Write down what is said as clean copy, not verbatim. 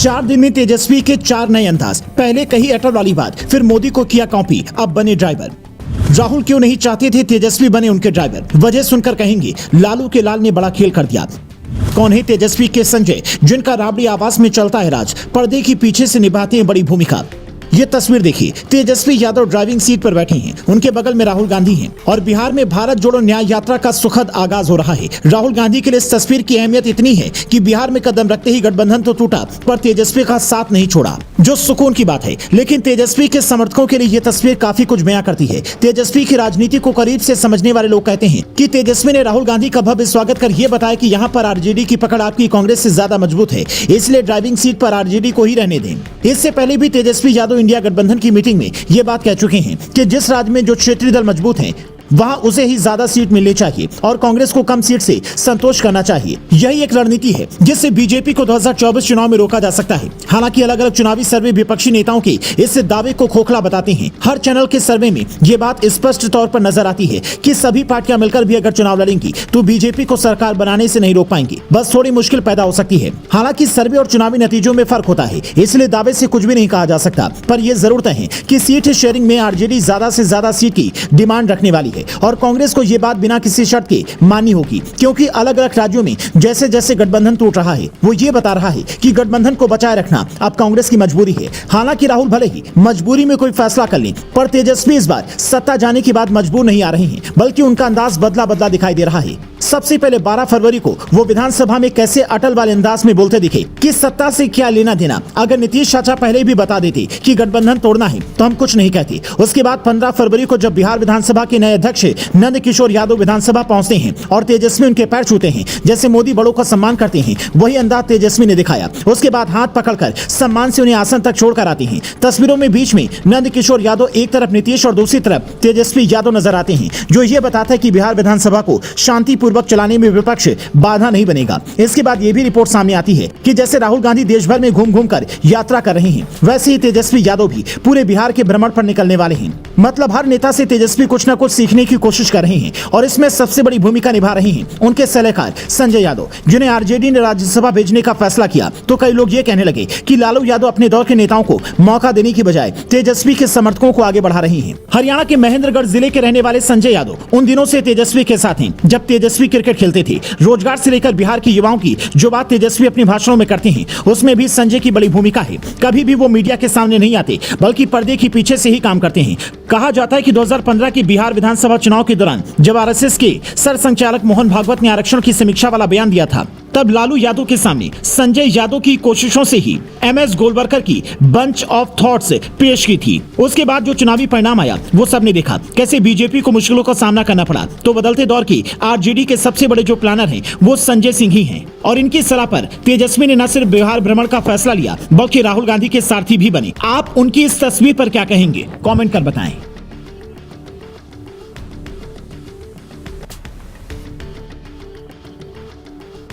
4 दिन में तेजस्वी के 4 नए अंदाज। पहले कही अटल वाली बात, फिर मोदी को किया कॉपी, अब बने ड्राइवर। राहुल क्यों नहीं चाहते थे तेजस्वी बने उनके ड्राइवर? वजह सुनकर कहेंगे लालू के लाल ने बड़ा खेल कर दिया। कौन है तेजस्वी के संजय, जिनका राबड़ी आवास में चलता है राज, पर्दे के पीछे से निभाते हैं बड़ी भूमिका। ये तस्वीर देखिए, तेजस्वी यादव ड्राइविंग सीट पर बैठे हैं, उनके बगल में राहुल गांधी हैं और बिहार में भारत जोड़ो न्याय यात्रा का सुखद आगाज हो रहा है। राहुल गांधी के लिए इस तस्वीर की अहमियत इतनी है कि बिहार में कदम रखते ही गठबंधन तो टूटा, पर तेजस्वी का साथ नहीं छोड़ा, जो सुकून की बात है। लेकिन तेजस्वी के समर्थकों के लिए ये तस्वीर काफी कुछ बयां करती है। तेजस्वी की राजनीति को करीब से समझने वाले लोग कहते हैं कि तेजस्वी ने राहुल गांधी का भव्य स्वागत कर यह बताया कि यहाँ पर आरजेडी की पकड़ आपकी कांग्रेस से ज्यादा मजबूत है, इसलिए ड्राइविंग सीट पर आरजेडी को ही रहने दें। इससे पहले भी तेजस्वी यादव इंडिया गठबंधन की मीटिंग में ये बात कह चुके हैं कि जिस राज्य में जो क्षेत्रीय दल मजबूत हैं वहां उसे ही ज्यादा सीट मिलनी चाहिए और कांग्रेस को कम सीट से संतोष करना चाहिए। यही एक रणनीति है जिससे बीजेपी को 2024 चुनाव में रोका जा सकता है। हालांकि अलग अलग चुनावी सर्वे विपक्षी नेताओं के इस दावे को खोखला बताते हैं। हर चैनल के सर्वे में ये बात स्पष्ट तौर पर नजर आती है कि सभी पार्टियां मिलकर भी अगर चुनाव लड़ेंगी तो बीजेपी को सरकार बनाने से नहीं रोक पाएंगी, बस थोड़ी मुश्किल पैदा हो सकती है। हालांकि सर्वे और चुनावी नतीजों में फर्क होता है, इसलिए दावे से कुछ भी नहीं कहा जा सकता। पर यह जरूर तय है कि सीट शेयरिंग में आरजेडी ज्यादा से ज्यादा सीट की डिमांड रखने वाली है और कांग्रेस को यह बात बिना किसी शर्त के माननी होगी, क्योंकि अलग अलग राज्यों में जैसे जैसे गठबंधन टूट रहा है वो ये बता रहा है कि गठबंधन को बचाए रखना अब कांग्रेस की मजबूरी है। हालांकि राहुल भले ही मजबूरी में कोई फैसला कर लें, पर तेजस्वी इस बार सत्ता जाने के बाद मजबूर नहीं आ रहे हैं, बल्कि उनका अंदाज बदला बदला दिखाई दे रहा है। सबसे पहले 12 फरवरी को वो विधानसभा में कैसे अटल वाले अंदाज में बोलते दिखे कि सत्ता से क्या लेना देना। अगर नीतीश चाचा पहले भी बता देते कि गठबंधन तोड़ना है तो हम कुछ नहीं कहते। उसके बाद 15 फरवरी को जब बिहार विधानसभा के नए अध्यक्ष नंद किशोर यादव विधानसभा पहुंचते हैं और तेजस्वी उनके पैर छूते हैं, जैसे मोदी बड़ों का सम्मान करते हैं, वही अंदाज तेजस्वी ने दिखाया। उसके बाद हाथ पकड़कर सम्मान से उन्हें आसन तक छोड़कर आते हैं। तस्वीरों में बीच में नंद किशोर यादव, एक तरफ नीतीश और दूसरी तरफ तेजस्वी यादव नजर आते हैं, जो ये बताता है कि बिहार विधानसभा को शांतिपूर्वक चलाने में विपक्ष बाधा नहीं बनेगा। इसके बाद ये भी रिपोर्ट सामने आती है कि जैसे राहुल गांधी देश भर में घूम घूम कर यात्रा कर रहे हैं, वैसे ही तेजस्वी यादव भी पूरे बिहार के भ्रमण पर निकलने वाले हैं। मतलब हर नेता से तेजस्वी कुछ न कुछ सीखने की कोशिश कर रहे हैं और इसमें सबसे बड़ी भूमिका निभा रहे हैं उनके सलाहकार संजय यादव, जिन्हें आरजेडी ने राज्यसभा भेजने का फैसला किया। तो कई लोग ये कहने लगे कि लालू यादव अपने दौर के नेताओं को मौका देने की बजाय तेजस्वी के समर्थकों को आगे बढ़ा रहे हैं। हरियाणा के महेंद्रगढ़ जिले के रहने वाले संजय यादव उन दिनों से तेजस्वी के साथ हैं जब तेजस्वी क्रिकेट खेलते थे। रोजगार से लेकर बिहार के युवाओं की जो बात तेजस्वी अपने भाषणों में करते हैं, उसमें भी संजय की बड़ी भूमिका है। कभी भी वो मीडिया के सामने नहीं आते, बल्कि पर्दे के पीछे से ही काम करते हैं। कहा जाता है कि 2015 के बिहार विधानसभा चुनाव के दौरान जब आरएसएस के सरसंघचालक मोहन भागवत ने आरक्षण की समीक्षा वाला बयान दिया था, तब लालू यादव के सामने संजय यादव की कोशिशों से ही एमएस गोलवलकर की बंच ऑफ थॉट्स पेश की थी। उसके बाद जो चुनावी परिणाम आया वो सबने देखा, कैसे बीजेपी को मुश्किलों का सामना करना पड़ा। तो बदलते दौर की आरजेडी के सबसे बड़े जो प्लानर हैं वो संजय सिंह ही हैं और इनकी सलाह पर तेजस्वी ने न सिर्फ बिहार भ्रमण का फैसला लिया, बल्कि राहुल गांधी के सारथी भी बने। आप उनकी इस तस्वीर पर क्या कहेंगे, कमेंट कर बताएं।